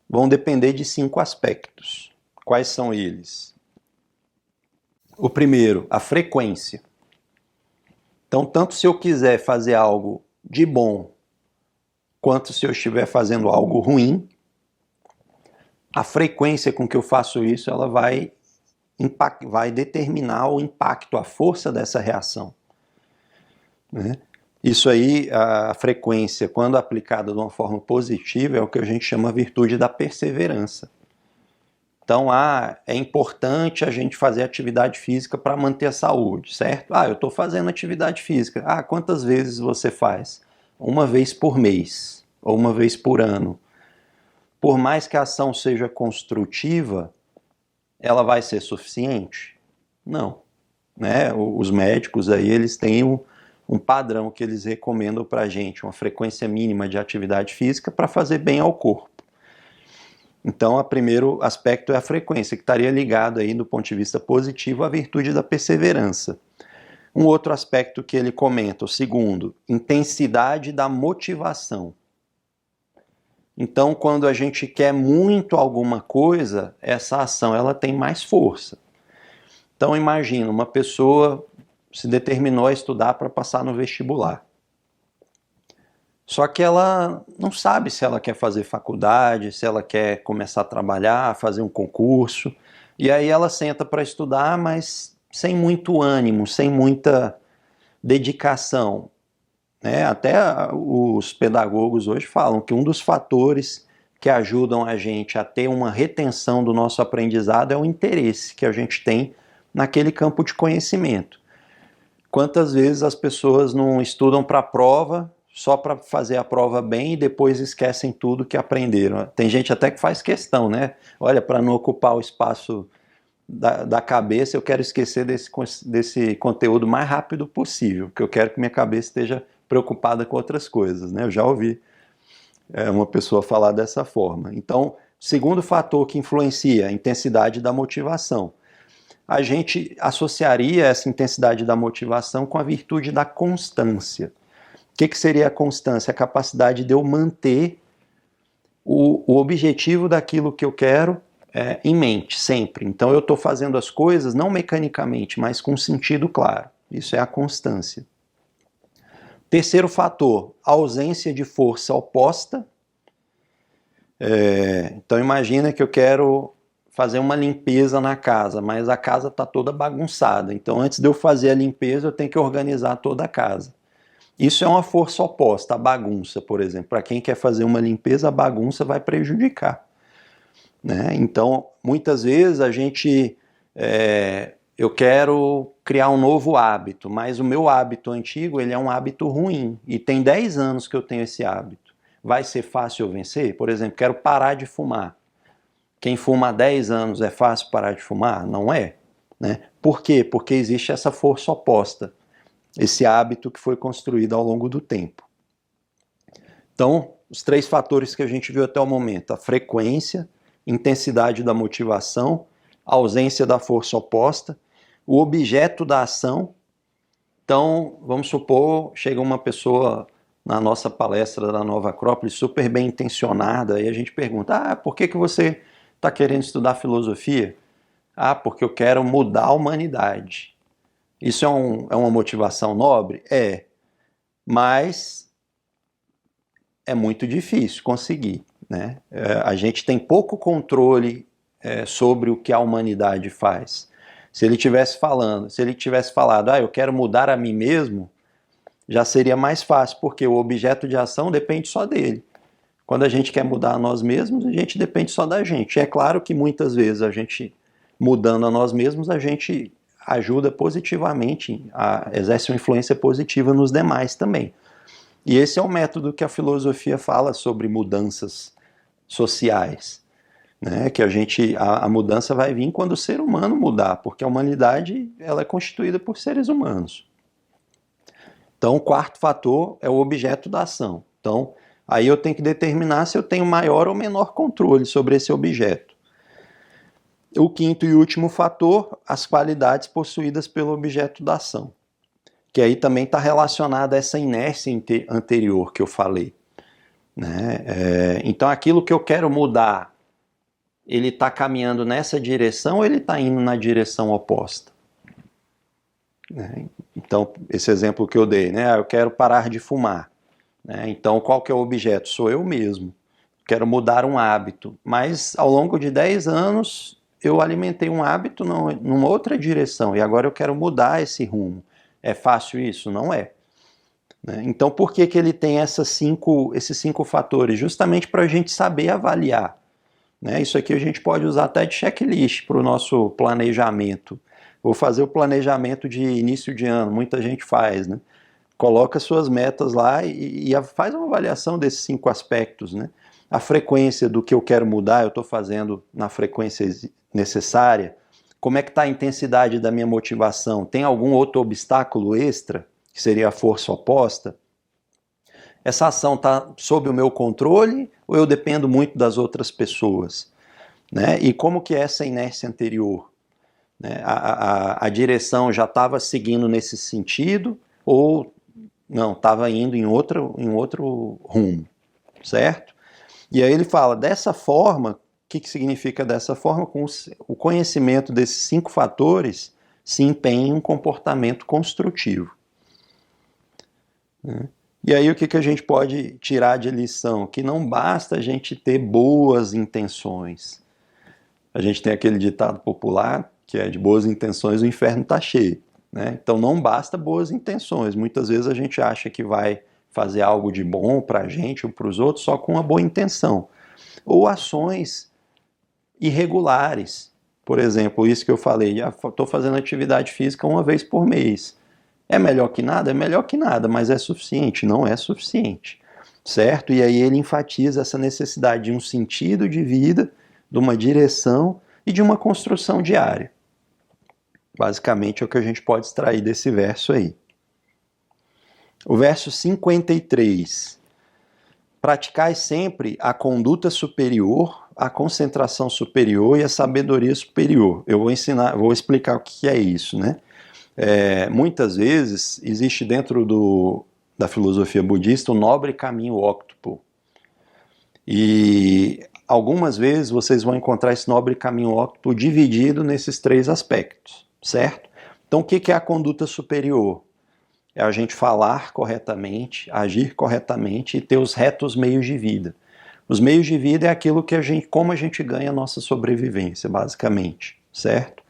vão depender de 5 aspectos. Quais são eles? O primeiro, a frequência. Então, tanto se eu quiser fazer algo de bom, quanto se eu estiver fazendo algo ruim, a frequência com que eu faço isso, ela vai determinar o impacto, a força dessa reação. Né? Isso aí, a frequência, quando aplicada de uma forma positiva, é o que a gente chama a virtude da perseverança. Então, é importante a gente fazer atividade física para manter a saúde, certo? Eu estou fazendo atividade física. Quantas vezes você faz? Uma vez por mês, ou uma vez por ano. Por mais que a ação seja construtiva, ela vai ser suficiente? Não. Né? Os médicos aí, eles têm um padrão que eles recomendam para a gente, uma frequência mínima de atividade física para fazer bem ao corpo. Então, o primeiro aspecto é a frequência, que estaria ligado aí, do ponto de vista positivo, à virtude da perseverança. Um outro aspecto que ele comenta, o segundo, intensidade da motivação. Então, quando a gente quer muito alguma coisa, essa ação ela tem mais força. Então, imagina, uma pessoa se determinou a estudar para passar no vestibular. Só que ela não sabe se ela quer fazer faculdade, se ela quer começar a trabalhar, fazer um concurso. E aí ela senta para estudar, mas sem muito ânimo, sem muita dedicação. Até os pedagogos hoje falam que um dos fatores que ajudam a gente a ter uma retenção do nosso aprendizado é o interesse que a gente tem naquele campo de conhecimento. Quantas vezes as pessoas não estudam para a prova só para fazer a prova bem e depois esquecem tudo que aprenderam? Tem gente até que faz questão, né? Olha, para não ocupar o espaço da cabeça, eu quero esquecer desse conteúdo o mais rápido possível, porque eu quero que minha cabeça esteja preocupada com outras coisas, né? Eu já ouvi uma pessoa falar dessa forma. Então, segundo fator que influencia a intensidade da motivação, a gente associaria essa intensidade da motivação com a virtude da constância. O que seria a constância? A capacidade de eu manter o objetivo daquilo que eu quero em mente, sempre. Então eu estou fazendo as coisas não mecanicamente, mas com sentido claro. Isso é a constância. Terceiro fator, a ausência de força oposta. Então imagina que eu quero fazer uma limpeza na casa, mas a casa está toda bagunçada. Então antes de eu fazer a limpeza, eu tenho que organizar toda a casa. Isso é uma força oposta, a bagunça, por exemplo. Para quem quer fazer uma limpeza, a bagunça vai prejudicar. Então, muitas vezes eu quero criar um novo hábito, mas o meu hábito antigo ele é um hábito ruim e tem 10 anos que eu tenho esse hábito. Vai ser fácil eu vencer? Por exemplo, quero parar de fumar. Quem fuma há 10 anos é fácil parar de fumar? Não é. Por quê? Porque existe essa força oposta, esse hábito que foi construído ao longo do tempo. Então, os 3 fatores que a gente viu até o momento, a frequência, intensidade da motivação, a ausência da força oposta, o objeto da ação. Então, vamos supor, chega uma pessoa na nossa palestra da Nova Acrópole super bem intencionada e a gente pergunta, por que você está querendo estudar filosofia? Porque eu quero mudar a humanidade. Isso é uma motivação nobre? Mas é muito difícil conseguir. A gente tem pouco controle sobre o que a humanidade faz. Se ele tivesse falado, eu quero mudar a mim mesmo, já seria mais fácil, porque o objeto de ação depende só dele. Quando a gente quer mudar a nós mesmos, a gente depende só da gente. É claro que muitas vezes a gente, mudando a nós mesmos, a gente ajuda positivamente, exerce uma influência positiva nos demais também. E esse é o método que a filosofia fala sobre mudanças sociais. Que a mudança vai vir quando o ser humano mudar, porque a humanidade ela é constituída por seres humanos. Então, o quarto fator é o objeto da ação. Então, aí eu tenho que determinar se eu tenho maior ou menor controle sobre esse objeto. O quinto e último fator, as qualidades possuídas pelo objeto da ação, que aí também está relacionada a essa inércia anterior que eu falei. Então, aquilo que eu quero mudar, ele está caminhando nessa direção ou ele está indo na direção oposta? Então, esse exemplo que eu dei, eu quero parar de fumar. Então, qual que é o objeto? Sou eu mesmo. Quero mudar um hábito. Mas, ao longo de 10 anos, eu alimentei um hábito numa outra direção e agora eu quero mudar esse rumo. É fácil isso? Não é. Então, por que ele tem esses 5 fatores? Justamente para a gente saber avaliar. Isso aqui a gente pode usar até de checklist para o nosso planejamento. Vou fazer o planejamento de início de ano, muita gente faz. Coloca suas metas lá e faz uma avaliação desses 5 aspectos. A frequência do que eu quero mudar, eu estou fazendo na frequência necessária. Como é que está a intensidade da minha motivação? Tem algum outro obstáculo extra, que seria a força oposta? Essa ação está sob o meu controle ou eu dependo muito das outras pessoas? E como que é essa inércia anterior? A direção já estava seguindo nesse sentido ou não, estava indo em outro rumo, certo? E aí ele fala, dessa forma, o que significa dessa forma? Com o conhecimento desses 5 fatores se empenha em um comportamento construtivo. Né? E aí o que a gente pode tirar de lição? Que não basta a gente ter boas intenções. A gente tem aquele ditado popular, que é de boas intenções o inferno está cheio. Né? Então não basta boas intenções. Muitas vezes a gente acha que vai fazer algo de bom para a gente ou para os outros só com uma boa intenção. Ou ações irregulares. Por exemplo, isso que eu falei, estou fazendo atividade física uma vez por mês. É melhor que nada? É melhor que nada, mas é suficiente? Não é suficiente. Certo? E aí ele enfatiza essa necessidade de um sentido de vida, de uma direção e de uma construção diária. Basicamente é o que a gente pode extrair desse verso aí. O verso 53. Praticai sempre a conduta superior, a concentração superior e a sabedoria superior. Eu vou explicar o que é isso, né? Muitas vezes existe dentro da filosofia budista o nobre caminho óctuple. E algumas vezes vocês vão encontrar esse nobre caminho óctuple dividido nesses 3 aspectos, certo? Então o que é a conduta superior? É a gente falar corretamente, agir corretamente e ter os retos meios de vida. Os meios de vida é aquilo como a gente ganha a nossa sobrevivência, basicamente, certo?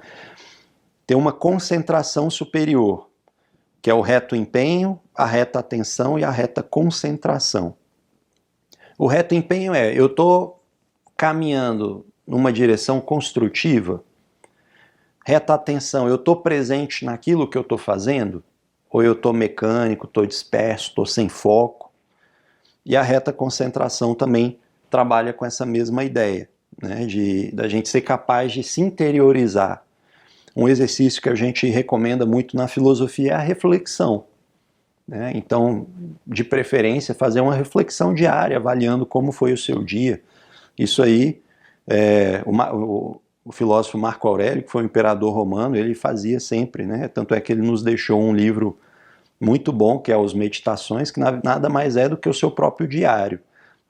Ter uma concentração superior, que é o reto empenho, a reta atenção e a reta concentração. O reto empenho eu estou caminhando numa direção construtiva. Reta atenção, eu estou presente naquilo que eu estou fazendo? Ou eu estou mecânico, estou disperso, estou sem foco? E a reta concentração também trabalha com essa mesma ideia, né, da gente ser capaz de se interiorizar. Um exercício que a gente recomenda muito na filosofia é a reflexão. Né? Então, de preferência, fazer uma reflexão diária, avaliando como foi o seu dia. Isso aí, o filósofo Marco Aurélio, que foi um imperador romano, ele fazia sempre, né? Tanto é que ele nos deixou um livro muito bom, que é Os Meditações, que nada mais é do que o seu próprio diário.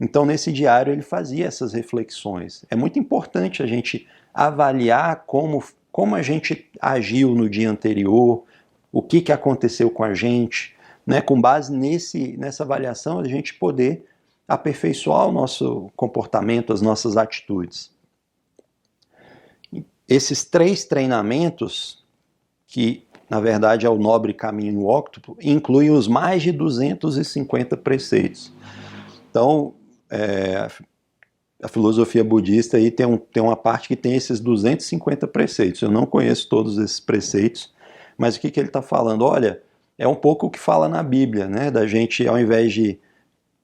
Então, nesse diário, ele fazia essas reflexões. É muito importante a gente avaliar como a gente agiu no dia anterior, o que aconteceu com a gente, né? Com base nessa avaliação, a gente poder aperfeiçoar o nosso comportamento, as nossas atitudes. Esses 3 treinamentos, que na verdade é o nobre caminho óctuplo, incluem os mais de 250 preceitos. Então, a filosofia budista aí tem uma parte que tem esses 250 preceitos. Eu não conheço todos esses preceitos, mas o que ele está falando? Olha, é um pouco o que fala na Bíblia, né? Da gente, ao invés de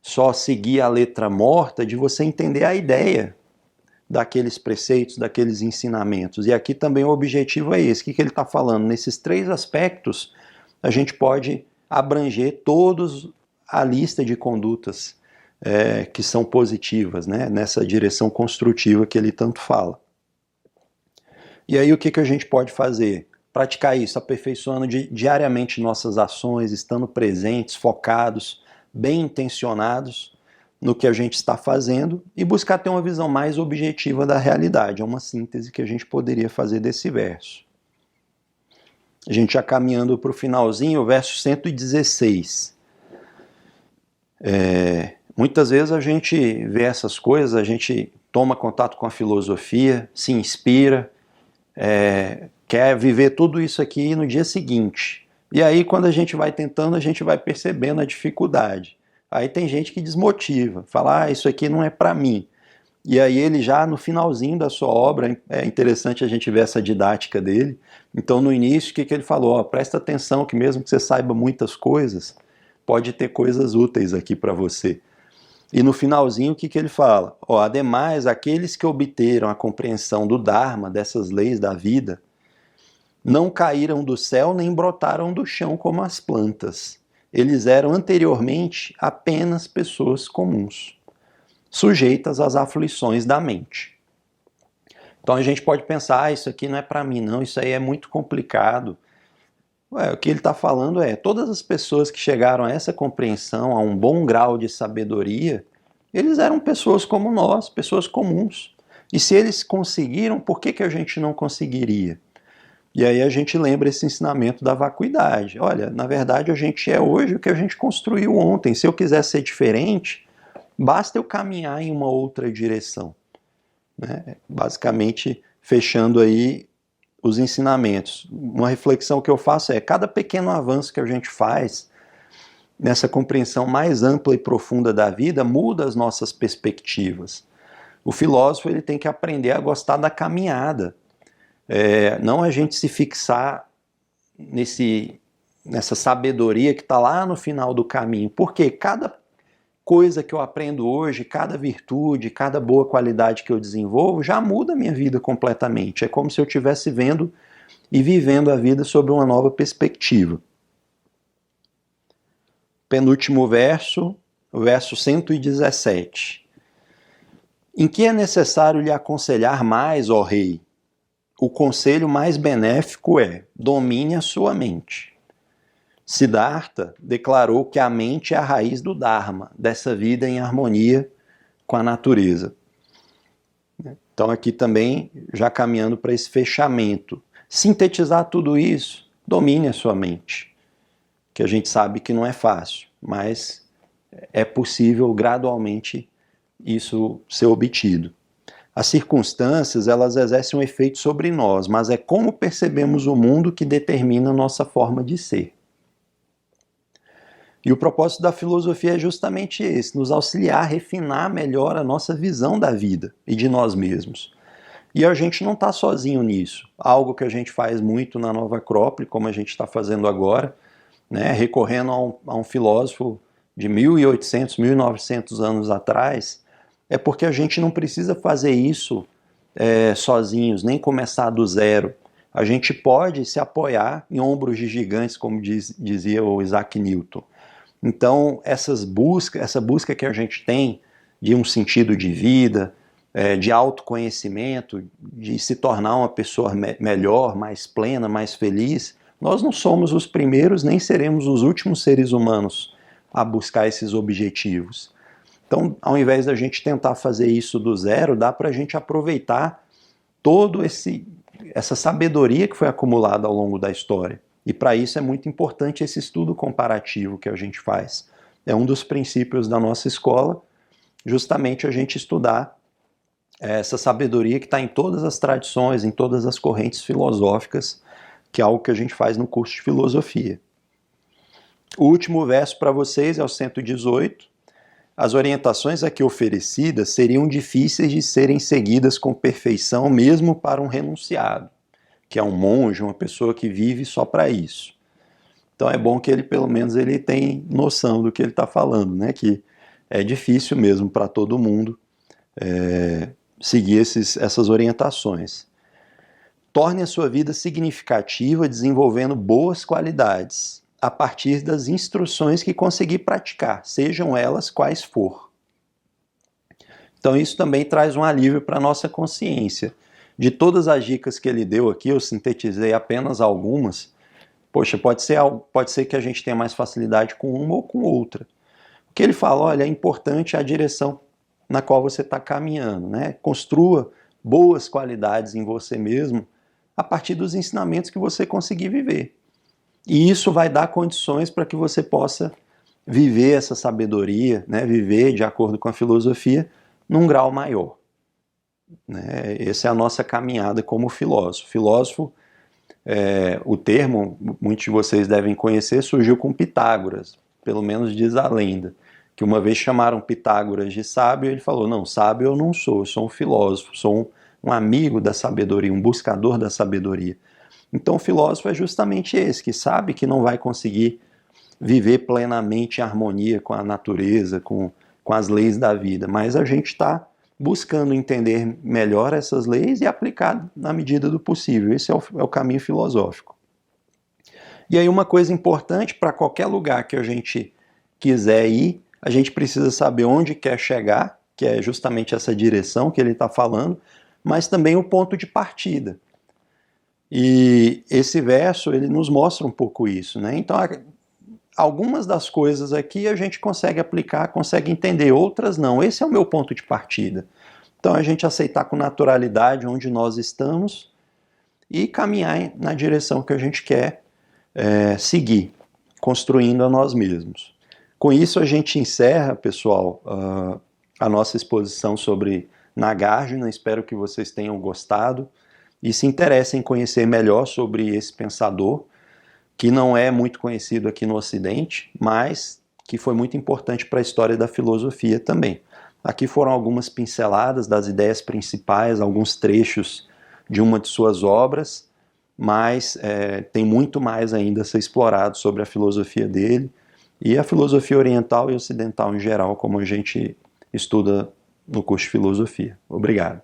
só seguir a letra morta, de você entender a ideia daqueles preceitos, daqueles ensinamentos. E aqui também o objetivo é esse. O que ele está falando? Nesses 3 aspectos, a gente pode abranger todos a lista de condutas que são positivas, né? Nessa direção construtiva que ele tanto fala. E aí o que a gente pode fazer? Praticar isso, aperfeiçoando diariamente nossas ações, estando presentes, focados, bem intencionados no que a gente está fazendo e buscar ter uma visão mais objetiva da realidade. É uma síntese que a gente poderia fazer desse verso. A gente já caminhando para o finalzinho, o verso 116. Muitas vezes a gente vê essas coisas, a gente toma contato com a filosofia, se inspira, quer viver tudo isso aqui no dia seguinte. E aí, quando a gente vai tentando, a gente vai percebendo a dificuldade. Aí tem gente que desmotiva, fala, isso aqui não é para mim. E aí ele já no finalzinho da sua obra, é interessante a gente ver essa didática dele. Então no início, o que ele falou? Presta atenção que mesmo que você saiba muitas coisas, pode ter coisas úteis aqui para você. E no finalzinho, o que ele fala? Ademais, aqueles que obteram a compreensão do Dharma, dessas leis da vida, não caíram do céu nem brotaram do chão como as plantas. Eles eram anteriormente apenas pessoas comuns, sujeitas às aflições da mente. Então a gente pode pensar, isso aqui não é para mim não, isso aí é muito complicado. O que ele está falando todas as pessoas que chegaram a essa compreensão, a um bom grau de sabedoria, Eles eram pessoas como nós, pessoas comuns. E se eles conseguiram, por que a gente não conseguiria? E aí a gente lembra esse ensinamento da vacuidade. Olha, na verdade a gente é hoje o que a gente construiu ontem. Se eu quiser ser diferente, basta eu caminhar em uma outra direção. Né? Basicamente, fechando aí os ensinamentos. Uma reflexão que eu faço é, cada pequeno avanço que a gente faz nessa compreensão mais ampla e profunda da vida muda as nossas perspectivas. O filósofo ele tem que aprender a gostar da caminhada. Não a gente se fixar nessa sabedoria que está lá no final do caminho, porque cada coisa que eu aprendo hoje, cada virtude, cada boa qualidade que eu desenvolvo, já muda a minha vida completamente. É como se eu estivesse vendo e vivendo a vida sob uma nova perspectiva. Penúltimo verso, o verso 117. Em que é necessário lhe aconselhar mais, ó rei? O conselho mais benéfico é: domine a sua mente. Siddhartha declarou que a mente é a raiz do Dharma, dessa vida em harmonia com a natureza. Então aqui também, já caminhando para esse fechamento. Sintetizar tudo isso, domine a sua mente. Que a gente sabe que não é fácil, mas é possível gradualmente isso ser obtido. As circunstâncias, elas exercem um efeito sobre nós, mas é como percebemos o mundo que determina a nossa forma de ser. E o propósito da filosofia é justamente esse, nos auxiliar a refinar melhor a nossa visão da vida e de nós mesmos. E a gente não está sozinho nisso. Algo que a gente faz muito na Nova Acrópole, como a gente está fazendo agora, né, recorrendo a um filósofo de 1800, 1900 anos atrás, é porque a gente não precisa fazer isso sozinhos, nem começar do zero. A gente pode se apoiar em ombros de gigantes, como dizia o Isaac Newton. Então, essa busca que a gente tem de um sentido de vida, de autoconhecimento, de se tornar uma pessoa melhor, mais plena, mais feliz, nós não somos os primeiros, nem seremos os últimos seres humanos a buscar esses objetivos. Então, ao invés da gente tentar fazer isso do zero, dá para a gente aproveitar toda essa sabedoria que foi acumulada ao longo da história. E para isso é muito importante esse estudo comparativo que a gente faz. É um dos princípios da nossa escola, justamente a gente estudar essa sabedoria que está em todas as tradições, em todas as correntes filosóficas, que é algo que a gente faz no curso de filosofia. O último verso para vocês é o 118. As orientações aqui oferecidas seriam difíceis de serem seguidas com perfeição, mesmo para um renunciado, que é um monge, uma pessoa que vive só para isso. Então é bom que ele, pelo menos, ele tem noção do que ele está falando, né? Que é difícil mesmo para todo mundo seguir essas orientações. Torne a sua vida significativa desenvolvendo boas qualidades, a partir das instruções que conseguir praticar, sejam elas quais for. Então isso também traz um alívio para a nossa consciência. De todas as dicas que ele deu aqui, eu sintetizei apenas algumas. Poxa, pode ser que a gente tenha mais facilidade com uma ou com outra. O que ele fala, olha, é importante a direção na qual você está caminhando, né? Construa boas qualidades em você mesmo a partir dos ensinamentos que você conseguir viver. E isso vai dar condições para que você possa viver essa sabedoria, né? Viver de acordo com a filosofia num grau maior. Né? Essa é a nossa caminhada como filósofo. Filósofo, o termo, muitos de vocês devem conhecer, surgiu com Pitágoras, pelo menos diz a lenda, que uma vez chamaram Pitágoras de sábio e ele falou, não, sábio eu não sou, eu sou um filósofo, sou um amigo da sabedoria, um buscador da sabedoria. Então o filósofo é justamente esse, que sabe que não vai conseguir viver plenamente em harmonia com a natureza, com as leis da vida, mas a gente está buscando entender melhor essas leis e aplicar na medida do possível. Esse é o caminho filosófico. E aí uma coisa importante, para qualquer lugar que a gente quiser ir, a gente precisa saber onde quer chegar, que é justamente essa direção que ele está falando, mas também o ponto de partida. E esse verso, ele nos mostra um pouco isso, né? Então, algumas das coisas aqui a gente consegue aplicar, consegue entender, outras não. Esse é o meu ponto de partida. Então a gente aceitar com naturalidade onde nós estamos e caminhar na direção que a gente quer seguir, construindo a nós mesmos. Com isso a gente encerra, pessoal, a nossa exposição sobre Nagarjuna. Espero que vocês tenham gostado e se interessem em conhecer melhor sobre esse pensador, que não é muito conhecido aqui no Ocidente, mas que foi muito importante para a história da filosofia também. Aqui foram algumas pinceladas das ideias principais, alguns trechos de uma de suas obras, mas tem muito mais ainda a ser explorado sobre a filosofia dele e a filosofia oriental e ocidental em geral, como a gente estuda no curso de filosofia. Obrigado.